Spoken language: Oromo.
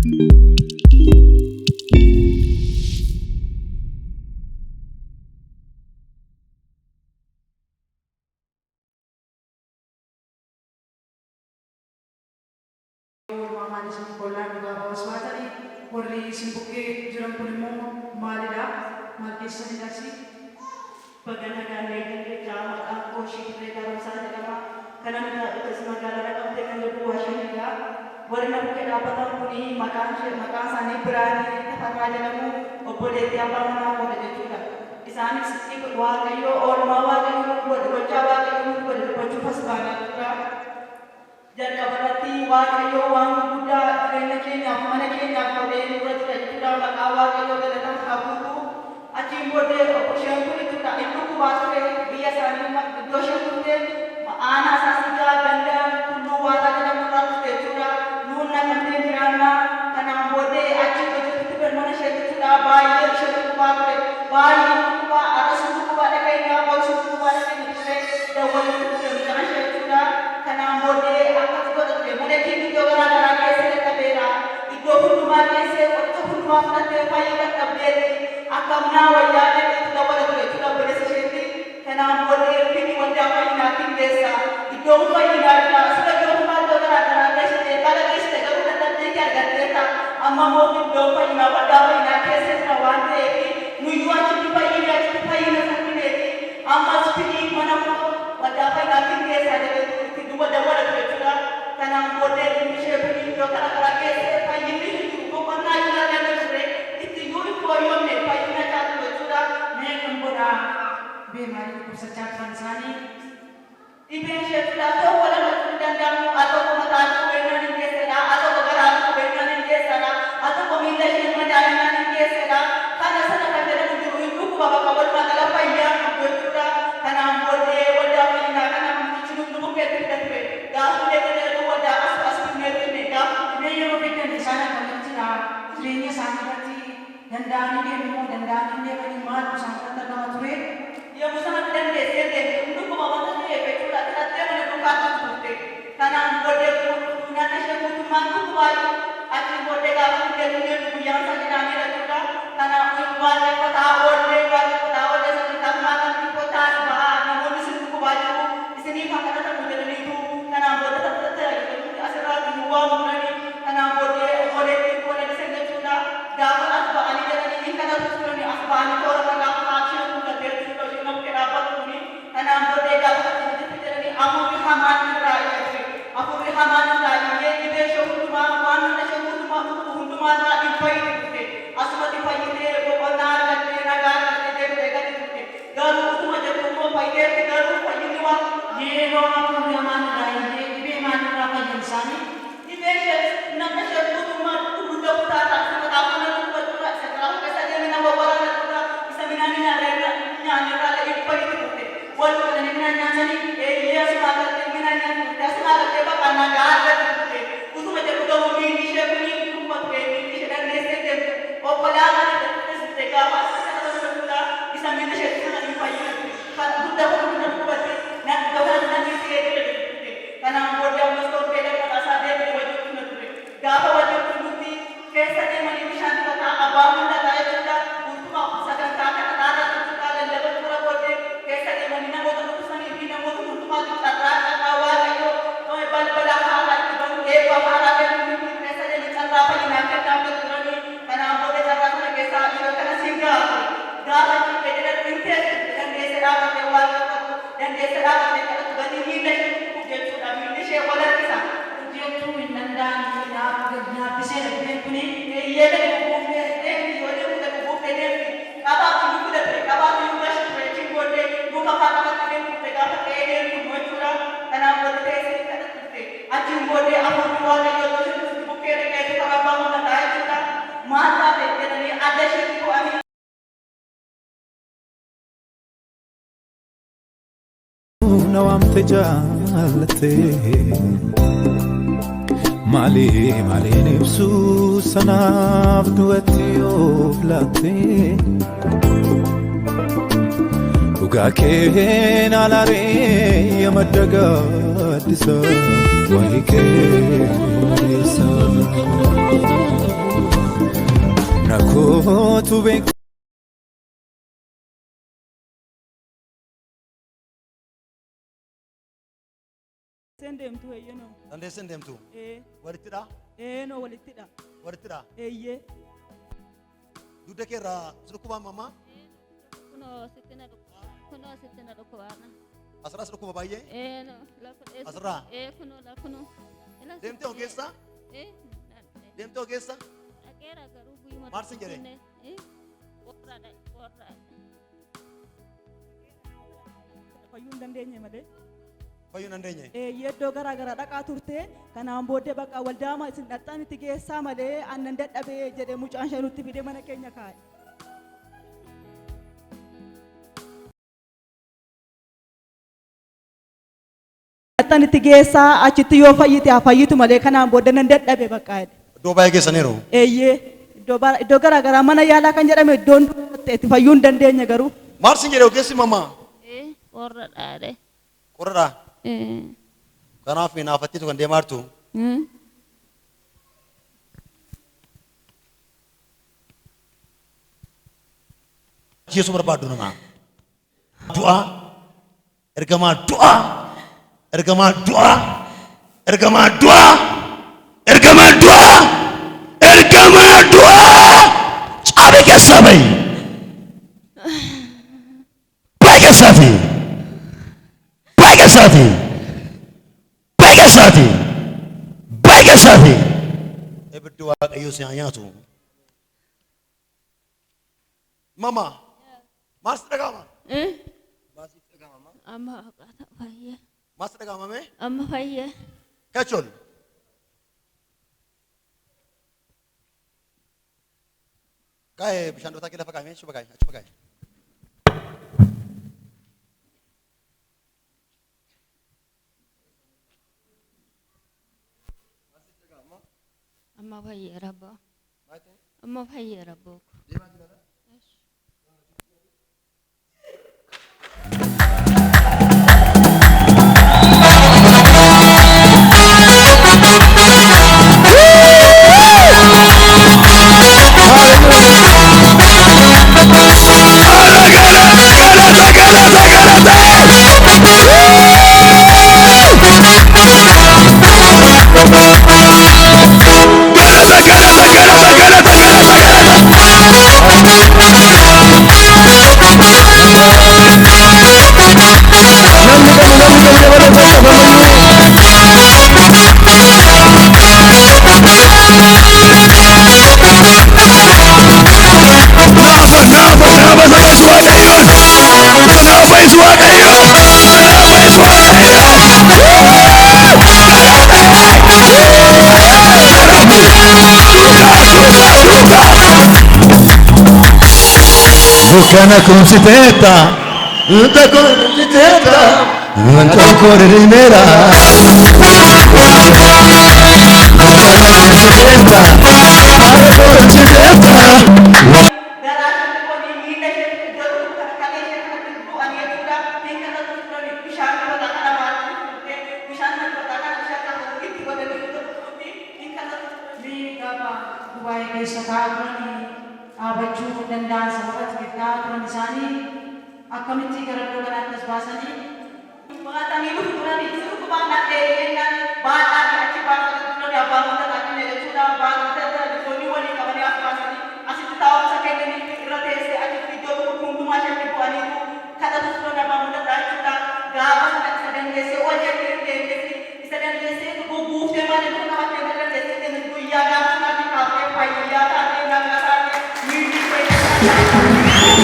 Manis Polan juga Bawaswata ni Polri Simbuke Jurang Pulimo Malida Malkisa ni Dasi Paganagan lagi kita aku syukur dalam sana kama karena kita semagala dalam dengan dua syahida warna kita dapat puni makan sana berani apa dalam opole tiapa mana apa juga isani sikit wa kayo or mawa kayo buat bacawa kayo buat baju pasbana juga dan kabarati wa kayo wang buda kena mana pada buat kita makawa kayo datang kabuku Acing bode option itu tak itu kuasa biasa ni mak dosa tu anak sasiga ganda tulu wata dalam orang sejuta nuna nanti dirana karena bode acing itu bermanusia itu dah bayi sesuatu bayi kuba atas suku kuba dekai ni bayi suku kuba dekai ni dah bayi itu bermanusia itu dah karena bode apa tu tu mana kini juga orang kese tabera itu pun rumah kese itu pun rumah nanti bayi nak taberi akamna wayane itu wala itu boleh sesuatu karena boleh ini wajah apa ini desa itu apa ini ada sudah rumah tu ada desa pada desa kalau ada tiga desa amma mau itu apa ini wajah apa ini desa kawan ini nujuan cipta ini sampai amma seperti mana wajah apa ini desa itu dua itu karena boleh ini seperti itu karena desa apa ini itu bukan aja Koyom ne payuna catu betura ne kumpura be mari ku sejak fansani ibe shetura to wala matu dandamu atau kumatan kuena ni kesera atau bagaran kuena ni kesera atau pemilih yang menjalani ni kesera karena sana kadang dulu itu baba kabar madala payya betura karena bode wada payna karena muncul dulu betul betul dah sudah ada wada asas ne dah ne yang betul di sana kan cina ini sana dandani dia mau dandani dia bagi mat pusaka terdapat tuit ya pusaka dan desa untuk pemawatan dia betul tak dia menentukan tuit karena bode punya nasi putu mantu kuat aci bode kapan dia punya yang sakit ani ada karena umat kota bode seperti taman di kota bah namun di sini baju di sini pakai tak mudah itu karena bode tak asal dua mengenai karena bode di sini sudah dapat apa ani karena tujuan ni asbani orang orang macam tu kerja tu kalau nak kerabat tu ni karena berbeza kita ni amu bihaman raya aku bihaman raya ye ibe syukur mana syukur untuk mana ipai tu asmati pai ni benar kata nagar kata mereka tu garu tu macam tu pai ni garu pai ni wah ye no aku bihaman raya ye ibe mana raya insani ibe nak syukur tu mana tu budak budak tak apa nak bawa bisa minani nyala ipai itu walau kalau nyani iya semangat minani semangat apa karena ada itu macam udah begini siapa ni rumah begini dan desa oh pelangan itu mereka bisa minani siapa ipai itu budak buat nak kawan nanti itu karena bodoh mesti beda kata saja dia wajib itu gapa wajib bukti kesana mana bisa kata abang dah saya sudah Sakan kakak kata tu kalau lepas pura bote, kesat yang mana mau tu sana ini mau tu maju tak awal itu, noi bal halat bang halat yang kesat yang cara apa yang nak kita tu ni, karena bote cara tu kesat itu karena singgah, dah lagi beda interest dan desa apa lewat dan desa apa kalau tu bagi ini dia tu dah ini siapa wala kisah, dia tu nandan nak bisa lebih puni, ia dah Kaba tu juga stretching bote, buka pakar tu dia buka pakai dia tu macura, karena bote saya kata tu. Acung bote aku jual dia tu buka dia tu kalau bangun dah tahu kita mata dia ni ada sih tu ami. Nawam tejalate, mali nifsu sanaf dueti oblate. Ugaken alare yamadagad sa waike ibsa rakkootu beeku Sendemtu eyyeno. Dandee sendemtu. Walittidha. No walittidha. Walittidha. Eyyee. Dugda keerraa dhukkuba mammaa. Kunoo sittina dhukkubaana. Asirraas dhukkuba baay'ee. No lafa dheessu. Asirraa. Kunoo. Deemtee ogeessa. Deemtee ogeessa. Dhaqeera garuu guyyuma. Maal sin jedhee? Qorraadha. Fayyuu hin dandeenye malee. Fayyuu hin dandeenye. Iddoo garaa garaa dhaqaa turte kanaan booddee bakka waldaama isin dhaqxan itti geessaa malee aannan dadhabee jedhee mucaan ishee nutti fidee mana keenya kaa'e. Dhaqxan itti geessaa achitti yoo fayyite haa fayyitu malee kanaan booddee nan dadhabe bakka. Iddoo baay'ee geessaniiru. Iddoo garaa garaa mana yaalaa kan jedhame iddoon itti fayyuu hin dandeenye garuu. Maal sin jedhee ogeessi mammaa? Qorradhaadhe. Qorradhaa. Kanaaf naafattiitu kan deemaa jirtu. Yesu barbaadu nama. Du'a. Ergamaa du'a. Ergamaa du'a. Ergamaa du'a. Ergamaa du'a. Ergamaa du'a. Caabe keessaa bahi. Bahi keessaa fi. Bagasati. Bagasati. Bagasati. Ebdu waaqayyo si nyaatu. Mama. Mas dhagama. Mas dhagama. Amma akkata fayya. Mas dhagama me? Amma fayya. Kachol. Kae bishaan dhotaa kee lafa kaa'ame achi bakaa'e. Amma fayya rabba. Amma fayya rabbo. Bucana consiteta, la consiteta, la cuore rimera. Abachuu danda'an sababatti giddaa turan isaanii akkamitti gara iddoo kanaatti as baasanii Baatanii dhufu turanii sirriitti baannaan dheereenyaan baadhaan achi baasanii turanii abbaan hunda taa'anii jechuudha. Baatota dhiironni walii qabanii as baasanii asitti taa'umsa kennanii irra teessee achitti iddoo tokko hundumaa ishee bu'anii kadhatu turanii abbaan hunda jechuudha. Gaafa sana isa dandeessee ol jettee isa dandeessee guuttee malee dhufu qabattee malee dandeessee guyyaa gaafa sanatti kaaftee fayyaa taatee nagaa taatee miidhii fayyadamaa.